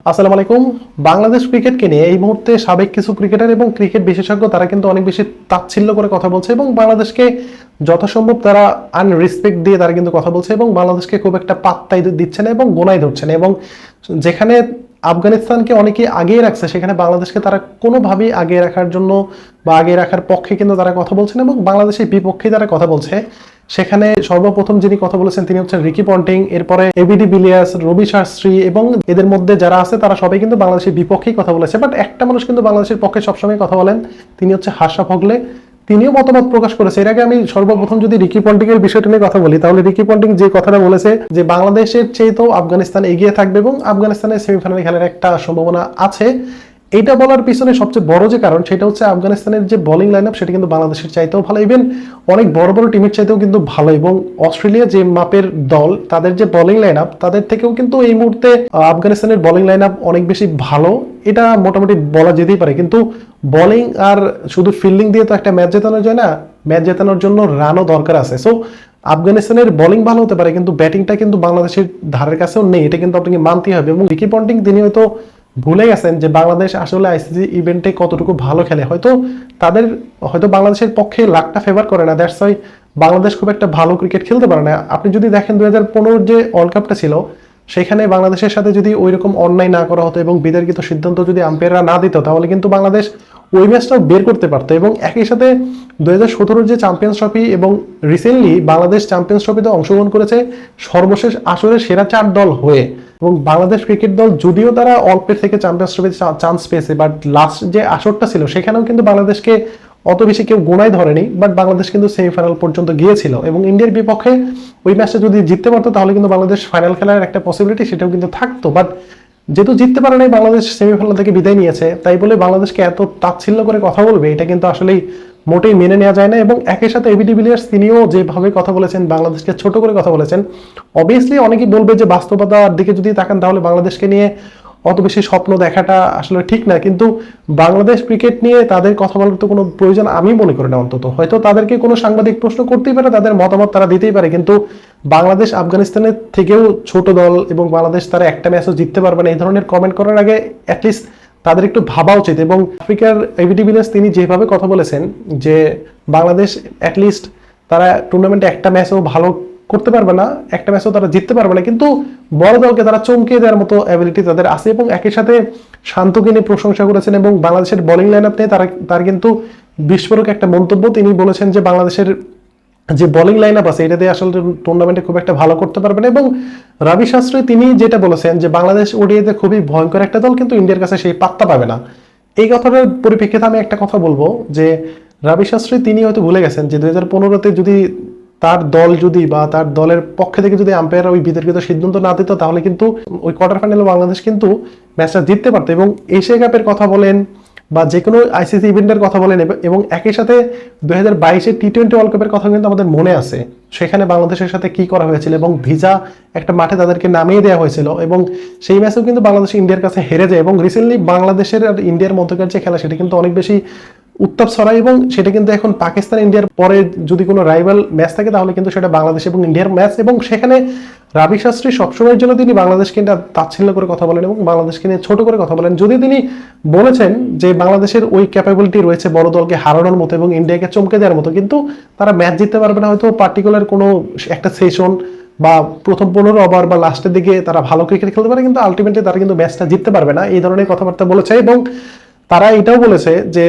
আসসালামু আলাইকুম। বাংলাদেশ ক্রিকেটকে নিয়ে এই মুহূর্তে সাবেক কিছু ক্রিকেটার এবং ক্রিকেট বিশেষজ্ঞ তারা কিন্তু অনেক বেশি তাচ্ছিল্য করে কথা বলছে এবং বাংলাদেশকে যথাসম্ভব তারা আনরেসপেক্ট দিয়ে তারা কিন্তু কথা বলছে এবং বাংলাদেশকে খুব একটা পাত্তাই দিচ্ছে না এবং গোনাই ধরছে না। এবং যেখানে আফগানিস্তানকে অনেকে আগিয়ে রাখছে সেখানে বাংলাদেশকে তারা কোনোভাবেই আগিয়ে রাখার জন্য বা আগিয়ে রাখার পক্ষে কিন্তু তারা কথা বলছে না এবং বাংলাদেশের বিপক্ষে তারা কথা বলছে। সেখানে সর্বপ্রথম যিনি কথা বলেছেন তিনি হচ্ছেন রিকি পন্টিং, এরপরে এবিডি বিলিয়ার্স, রবি শাস্ত্রী এবং এদের মধ্যে যারা আছে তারা সবাই কিন্তু বাংলাদেশের বিপক্ষেই কথা বলেছে। বাট একটা মানুষ কিন্তু বাংলাদেশের পক্ষে সবসময় কথা বলেন, তিনি হচ্ছে হাশরাফ হোগলে। তিনিও মতামত প্রকাশ করেছে। এর আগে আমি সর্বপ্রথম যদি রিকি পন্টিং এর বিষয়টা নিয়ে কথা বলি তাহলে রিকি পন্টিং যে কথাটা বলেছে যে বাংলাদেশের চেয়েও আফগানিস্তান এগিয়ে থাকবে এবং আফগানিস্তানের সেমিফাইনালে খেলার একটা সম্ভাবনা আছে। এইটা বলার পিছনে সবচেয়ে বড় যে কারণ সেটা হচ্ছে আফগানিস্তানের যে বোলিং লাইন আপ সেটা কিন্তু বাংলাদেশের চাইতেও ভালো, ইভেন অনেক বড় বড় টিমের চাইতেও কিন্তু ভালো। এবং অস্ট্রেলিয়া যে মাপের দল তাদের যে বোলিং লাইন আপ তাদের থেকেও কিন্তু এই মুহূর্তে আফগানিস্তানের বোলিং লাইন আপ অনেক বেশি ভালো, এটা মোটামুটি বলা যেতেই পারে। কিন্তু বোলিং আর শুধু ফিল্ডিং দিয়ে তো একটা ম্যাচ জেতানো যায় না, ম্যাচ জেতানোর জন্য রানও দরকার আছে। সো আফগানিস্তানের বোলিং ভালো হতে পারে কিন্তু ব্যাটিংটা কিন্তু বাংলাদেশের ধারের কাছেও নেই, এটা কিন্তু আপনাকে মানতেই হবে। এবং রিকি পন্টিং তিনি হয়তো ভুলে গেছেন যে বাংলাদেশ আসলে আইসিসি ইভেন্টে কতটুকু ভালো খেলে। হয়তো বাংলাদেশের পক্ষে লাকটা ফেভার করে না, দ্যাটস ওয়াই বাংলাদেশ খুব একটা ভালো ক্রিকেট খেলতে পারে না। আপনি যদি দেখেন 2015 যে ওয়ার্ল্ড কাপটা ছিল সেখানে বাংলাদেশের সাথে যদি ওই রকম অন্যায় না করা হতো এবং বিতর্কিত সিদ্ধান্ত যদি আম্পায়াররা না দিত তাহলে কিন্তু বাংলাদেশ ওই ম্যাচটাও বের করতে পারতো। এবং একই সাথে 2017 যে চ্যাম্পিয়ন্স ট্রফি এবং রিসেন্টলি বাংলাদেশ চ্যাম্পিয়ন্স ট্রফিতে অংশগ্রহণ করেছে সর্বশেষ আসরের সেরা 4 দল হয়ে। এবং বাংলাদেশ ক্রিকেট দল যদিও তারা অল্পের থেকে চ্যাম্পিয়ন্স ট্রফিতে চান্স পেয়েছে, বাট লাস্ট যে আসরটা ছিল সেখানেও কিন্তু বাংলাদেশকে অত বেশি কেউ গোনায় ধরেনি, বাট বাংলাদেশ কিন্তু সেমিফাইনাল পর্যন্ত গিয়েছিল এবং ইন্ডিয়ার বিপক্ষে ওই ম্যাচটা যদি জিততে পারতো তাহলে কিন্তু বাংলাদেশ ফাইনাল খেলার একটা পসিবিলিটি সেটাও কিন্তু থাকতো। বাট যেহেতু জিততে পারে নাই, বাংলাদেশ সেমিফাইনাল থেকে বিদায় নিয়েছে, তাই বলে বাংলাদেশকে এত তাচ্ছিল্য করে কথা বলবে এটা কিন্তু আসলেই মোটেই মেনে নেওয়া যায় না। এবং একই সাথে এবিডি বিলিয়ার্স তিনিও যেভাবে কথা বলেছেন, বাংলাদেশকে ছোট করে কথা বলেছেন, অবভিয়াসলি অনেকেই বলবে যে বাস্তবতার দিকে যদি তাকান তাহলে বাংলাদেশকে নিয়ে অত বেশি স্বপ্ন দেখাটা আসলে ঠিক না। কিন্তু বাংলাদেশ ক্রিকেট নিয়ে তাদের কথা বলার তো কোনো প্রয়োজন আমি মনে করি না। অন্তত হয়তো তাদেরকে কোনো সাংবাদিক প্রশ্ন করতেই পারে, তাদের মতামত তারা দিতেই পারে, কিন্তু বাংলাদেশ আফগানিস্তানের থেকেও ছোট দল এবং বাংলাদেশ তারা একটা ম্যাচও জিততে পারবে না এই ধরনের কমেন্ট করার আগে অ্যাটলিস্ট তাদের একটু ভাবা উচিত। এবং আফ্রিকার এবিডি বিলিয়ার্স তিনি যেভাবে কথা বলেছেন যে বাংলাদেশ অ্যাটলিস্ট তারা টুর্নামেন্টে একটা ম্যাচও ভালো করতে পারবে না, একটা ম্যাচও তারা জিততে পারবে না, কিন্তু বড় দলকে তারা চমকে দেওয়ার মতো অ্যাবিলিটি তাদের আছে। এবং একই সাথে শান্তকে নিয়ে প্রশংসা করেছেন এবং বাংলাদেশের বোলিং লাইন আপ নিয়ে তার কিন্তু বিস্ফোরক একটা মন্তব্য তিনি বলেছেন যে বাংলাদেশের যে বোলিং লাইন আপ আছে এটা দিয়ে আসলে টুর্নামেন্টে খুব একটা ভালো করতে পারবে না। এবং রবি শাস্ত্রী তিনি যেটা বলেছেন যে বাংলাদেশ ওডিআইতে খুবই ভয়ঙ্কর একটা দল কিন্তু ইন্ডিয়ার কাছে সেই পাত্তা পাবে না। এই কথাটার পরিপ্রেক্ষিতে আমি একটা কথা বলবো যে রবি শাস্ত্রী তিনি হয়তো ভুলে গেছেন যে 2015-তে যদি তার দল যদি বা তার দলের পক্ষে থেকে যদি আম্পায়াররা ওই বিতর্কিত সিদ্ধান্ত না দিত তাহলে কিন্তু ওই কোয়ার্টার ফাইনালে বাংলাদেশ কিন্তু ম্যাচটা জিততে পারতো। এবং এশিয়া কাপের কথা বলেন বা যে কোনো আইসিসি ইভেন্টের কথা বলেন এবং একই সাথে 2022-এর টি-20 ওয়ার্ল্ড কাপের কথা কিন্তু আমাদের মনে আছে, সেখানে বাংলাদেশের সাথে কি করা হয়েছিল এবং ভিজা একটা মাঠে তাদেরকে নামিয়ে দেওয়া হয়েছিল এবং সেই ম্যাচেও কিন্তু বাংলাদেশ ইন্ডিয়ার কাছে হেরে যায়। এবং রিসেন্টলি বাংলাদেশের আর ইন্ডিয়ার মধ্যকার যে খেলা সেটা কিন্তু অনেক বেশি উত্তাপ ছড়ায় এবং সেটা কিন্তু এখন পাকিস্তান ইন্ডিয়ার পরে যদি কোনো রাইভাল ম্যাচ থাকে তাহলে কিন্তু সেটা বাংলাদেশ এবং ইন্ডিয়ার ম্যাচ। এবং সেখানে রবি শাস্ত্রী সবসময়ের জন্য তিনি বাংলাদেশকে তাচ্ছিল্য করে কথা বলেন এবং বাংলাদেশকে নিয়ে ছোট করে কথা বলেন। যদি তিনি বলেছেন যে বাংলাদেশের ওই ক্যাপাবিলিটি রয়েছে বড় দলকে হারানোর মতো এবং ইন্ডিয়াকে চমকে দেওয়ার মতো, কিন্তু তারা ম্যাচ জিততে পারবে না হয়তো পার্টিকুলার কোনো একটা সেশন বা প্রথম 15 ওভার বা লাস্টের দিকে তারা ভালো ক্রিকেট খেলতে পারে কিন্তু আলটিমেটলি তারা কিন্তু ম্যাচটা জিততে পারবে না, এই ধরনের কথাবার্তা বলেছে। এবং তারা এটাও বলেছে যে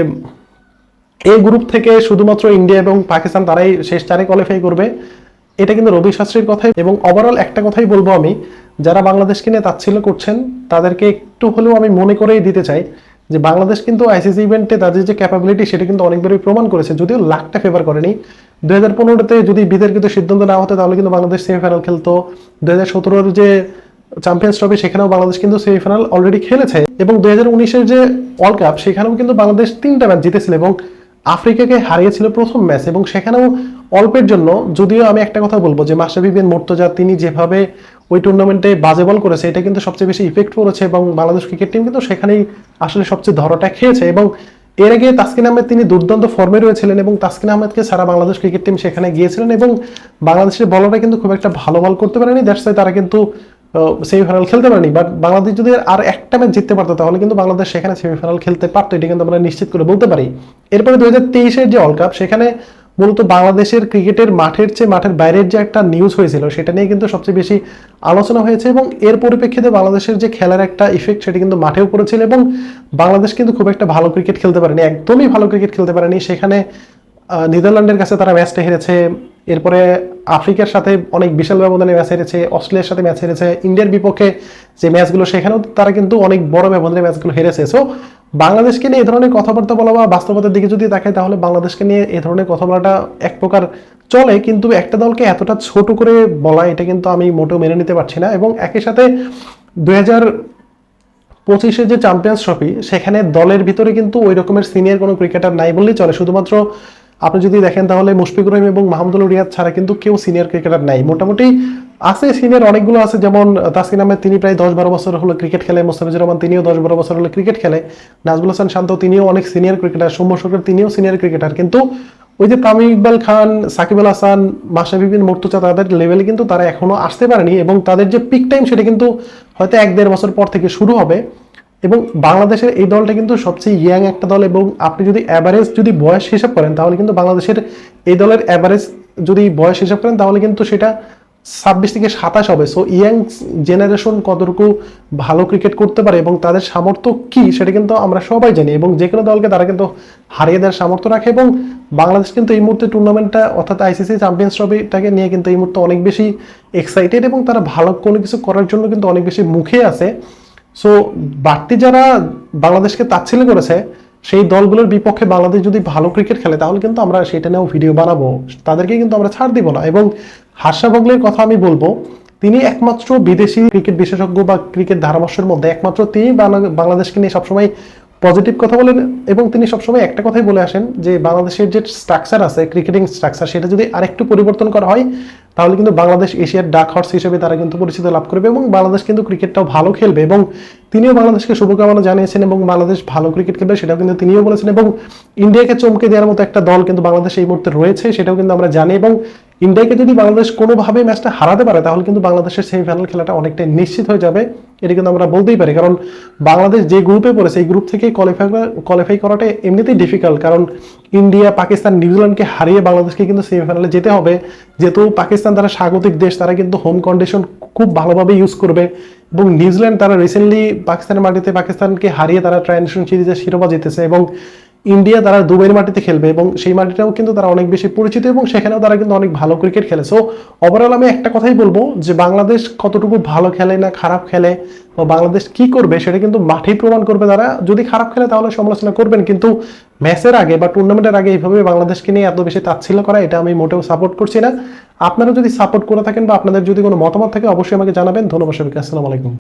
এই গ্রুপ থেকে শুধুমাত্র ইন্ডিয়া এবং পাকিস্তান তারাই শেষ 4-এ কোয়ালিফাই করবে, এটা কিন্তু রবি শাস্ত্রীর কথাই। এবং ওভারঅল একটা কথাই বলবো আমি, যারা বাংলাদেশকে নিয়ে তাচ্ছিল্য করছেন তাদেরকে একটু হলেও আমি মনে করেই দিতে চাই যে বাংলাদেশ কিন্তু আইসিসি ইভেন্টে তাদের যে ক্যাপাবিলিটি সেটা কিন্তু অনেকবারই প্রমাণ করেছে, যদিও লাকটা ফেভার করেনি। 2015-তে যদি বিতর্কিত সিদ্ধান্ত না হতো তাহলে কিন্তু বাংলাদেশ সেমিফাইনাল খেলতো। 2017-এর যে চ্যাম্পিয়ন্স ট্রফি সেখানেও বাংলাদেশ কিন্তু সেমিফাইনাল অলরেডি খেলেছে এবং 2019-এর যে ওয়ার্ল্ড কাপ সেখানেও কিন্তু বাংলাদেশ 3টা ম্যাচ জিতেছিল এবং আফ্রিকাকে হারিয়েছিল প্রথম ম্যাচ। এবং সেখানেও অল্পের জন্য, যদিও আমি একটা কথা বলবো যে মাশরাফি বিন মুর্তজা তিনি যেভাবে ওই টুর্নামেন্টে বাজে বল করেছে এটা কিন্তু সবচেয়ে বেশি ইফেক্ট করেছে এবং বাংলাদেশ ক্রিকেট টিম কিন্তু সেখানেই আসলে সবচেয়ে ধরাটা খেয়েছে। এবং এর আগে তাসকিন আহমেদ তিনি দুর্দান্ত ফর্মে রয়েছিলেন এবং তাসকিন আহমেদকে সারা বাংলাদেশ ক্রিকেট টিম সেখানে গিয়েছিলেন এবং বাংলাদেশের বলাররা কিন্তু খুব একটা ভালো বল করতে পারেনি, দ্যাটস ওয়াই তারা কিন্তু সেমিফাইনাল খেলতে পারেনি, বাট বাংলাদেশ যদি আর একটা ম্যাচ জিততে পারতো তাহলে কিন্তু বাংলাদেশ সেখানে সেমিফাইনাল খেলতে পারতো, এটা কিন্তু আমরা নিশ্চিত করে বলতে পারি। এরপরে 2023-এর যে ওয়ার্ল্ড কাপ, সেখানে মূলত বাংলাদেশের ক্রিকেটের মাঠের চেয়ে মাঠের বাইরের যে একটা নিউজ হয়েছিল সেটা নিয়ে কিন্তু সবচেয়ে বেশি আলোচনা হয়েছে, এবং এর পরিপ্রেক্ষিতে বাংলাদেশের যে খেলার একটা ইফেক্ট সেটা কিন্তু মাঠেও পড়েছিল, এবং বাংলাদেশ কিন্তু খুব একটা ভালো ক্রিকেট খেলতে পারেনি, একদমই ভালো ক্রিকেট খেলতে পারেনি। সেখানে নেদারল্যান্ডের কাছে তারা ম্যাচটা হেরেছে, এরপরে আফ্রিকার সাথে অনেক বিশাল ব্যবধানে ম্যাচ হেরেছে, অস্ট্রেলিয়ার সাথে ম্যাচ হেরেছে, ইন্ডিয়ার বিপক্ষে যে ম্যাচগুলো সেখানেও তারা কিন্তু অনেক বড় ব্যবধানে ম্যাচগুলো হেরেছে। সো বাংলাদেশকে নিয়ে এই ধরনের কথাবার্তা বলা বা বাস্তবতার দিকে যদি দেখায় তাহলে বাংলাদেশকে নিয়ে এই ধরনের কথা বলাটা এক প্রকার চলে, কিন্তু একটা দলকে এতটা ছোট করে বলা এটা কিন্তু আমি মোটেও মেনে নিতে পারছি না। এবং একই সাথে 2025-এর যে চ্যাম্পিয়ন্স ট্রফি, সেখানে দলের ভিতরে কিন্তু ওই রকমের সিনিয়র কোনো ক্রিকেটার নাই বললেই চলে। শুধুমাত্র আপনি যদি দেখেন তাহলে মুশফিকুর রহিম এবং মাহমুদুল রিয়াদ ছাড়া কিন্তু কেউ সিনিয়র ক্রিকেটার নাই। মোটামুটি আছে সিনিয়র অনেকগুলো আছে, যেমন তাসকিন আহমেদ, তিনি প্রায় 10-12 বছর হলো ক্রিকেট খেলে, মোস্তাফিজুর রহমান তিনিও 10-12 বছর হলো ক্রিকেট খেলে, নাজমুল হাসান শান্ত তিনিও অনেক সিনিয়র ক্রিকেটার, সৌম্য সরকার তিনিও সিনিয়র ক্রিকেটার, কিন্তু ওই যে তামিম ইকবাল খান, সাকিব আল হাসান, মাশরাফি বিন মুর্তজা, তাদের লেভেলে কিন্তু তারা এখনো আসতে পারেনি, এবং তাদের যে পিক টাইম সেটা কিন্তু হয়তো 1-1.5 বছর পর থেকে শুরু হবে। এবং বাংলাদেশের এই দলটা কিন্তু সবচেয়ে ইয়াং একটা দল, এবং আপনি যদি অ্যাভারেজ যদি বয়স হিসাব করেন তাহলে কিন্তু বাংলাদেশের এই দলের অ্যাভারেজ যদি বয়স হিসাব করেন তাহলে কিন্তু সেটা 26 থেকে 27 হবে। সো ইয়াং জেনারেশন কতটুকু ভালো ক্রিকেট করতে পারে এবং তাদের সামর্থ্য কি সেটা কিন্তু আমরা সবাই জানি, এবং যে কোনো দলকে তারা কিন্তু হারিয়ে দেওয়ার সামর্থ্য রাখে। এবং বাংলাদেশ কিন্তু এই মুহূর্তে টুর্নামেন্টটা অর্থাৎ আইসিসি চ্যাম্পিয়ন্স ট্রফিটাকে নিয়ে কিন্তু এই মুহূর্তে অনেক বেশি এক্সাইটেড, এবং তারা ভালো কোনো কিছু করার জন্য কিন্তু অনেক বেশি মুখে আছে। সো বাড়তি যারা বাংলাদেশকে তাচ্ছিল্য করেছে সেই দলগুলোর বিপক্ষে বাংলাদেশ যদি ভালো ক্রিকেট খেলে তাহলে কিন্তু আমরা সেটা নিয়েও ভিডিও বানাবো, তাদেরকে কিন্তু আমরা ছাড় দিব না। এবং হার্ষা ভোগলের কথা আমি বলবো, তিনি একমাত্র বিদেশি ক্রিকেট বিশেষজ্ঞ বা ক্রিকেট ধারাভাষ্যের মধ্যে একমাত্র তিনি বাংলাদেশকে নিয়ে সবসময় পজিটিভ কথা বলেন, এবং তিনি সবসময় একটা কথাই বলে আসেন যে বাংলাদেশের যে স্ট্রাকচার আছে, ক্রিকেটিং স্ট্রাকচার, সেটা যদি আরেকটু পরিবর্তন করা হয় তাহলে কিন্তু বাংলাদেশ এশিয়ার ডাক হর্স হিসেবে তারা কিন্তু পরিচিতি লাভ করবে, এবং বাংলাদেশ কিন্তু ক্রিকেটটাও ভালো খেলবে। এবং তিনিও বাংলাদেশকে শুভকামনা জানিয়েছেন, এবং বাংলাদেশ ভালো ক্রিকেট খেলবে সেটাও কিন্তু তিনিও বলেছেন। এবং ইন্ডিয়াকে চমকে দেওয়ার মতো একটা দল কিন্তু বাংলাদেশ এই মুহূর্তে রয়েছে সেটাও কিন্তু আমরা জানি, এবং ইন্ডিয়াকে যদি বাংলাদেশ কোনোভাবে ম্যাচটা হারাতে পারে তাহলে কিন্তু বাংলাদেশের সেমিফাইনাল খেলাটা অনেকটাই নিশ্চিত হয়ে যাবে, এটা কিন্তু আমরা বলতেই পারি। কারণ বাংলাদেশ যে গ্রুপে পড়েছে এই গ্রুপ থেকে কোয়ালিফাই করাটা এমনিতেই ডিফিকাল্ট, কারণ ইন্ডিয়া, পাকিস্তান, নিউজিল্যান্ডকে হারিয়ে বাংলাদেশকে কিন্তু সেমিফাইনালে যেতে হবে। যেহেতু পাকিস্তান তারা স্বাগতিক দেশ, তারা কিন্তু হোম কন্ডিশন খুব ভালোভাবে ইউজ করবে, এবং নিউজিল্যান্ড তারা রিসেন্টলি পাকিস্তানের মাটিতে পাকিস্তানকে হারিয়ে তারা ট্রাই সিরিজের শিরোপা জিতেছে, এবং ইন্ডিয়া তারা দুবাইয়ের মাটিতে খেলবে এবং সেই মাটিটাও কিন্তু তারা অনেক বেশি পরিচিত, এবং সেখানেও তারা কিন্তু অনেক ভালো ক্রিকেট খেলে। সো ওভারঅল আমি একটা কথাই বলবো যে বাংলাদেশ কতটুকু ভালো খেলে না খারাপ খেলে বা বাংলাদেশ কি করবে সেটা কিন্তু মাঠেই প্রমাণ করবে। তারা যদি খারাপ খেলে তাহলে সমালোচনা করবেন, কিন্তু ম্যাচের আগে বা টুর্নামেন্টের আগে এইভাবে বাংলাদেশকে নিয়ে এত বেশি তাচ্ছিল্য করা এটা আমি মোটেও সাপোর্ট করছি না। আপনারা যদি সাপোর্ট করে থাকেন বা আপনাদের যদি কোনো মতামত থাকে অবশ্যই আমাকে জানাবেন। ধন্যবাদ সবাইকে, আসসালামু আলাইকুম।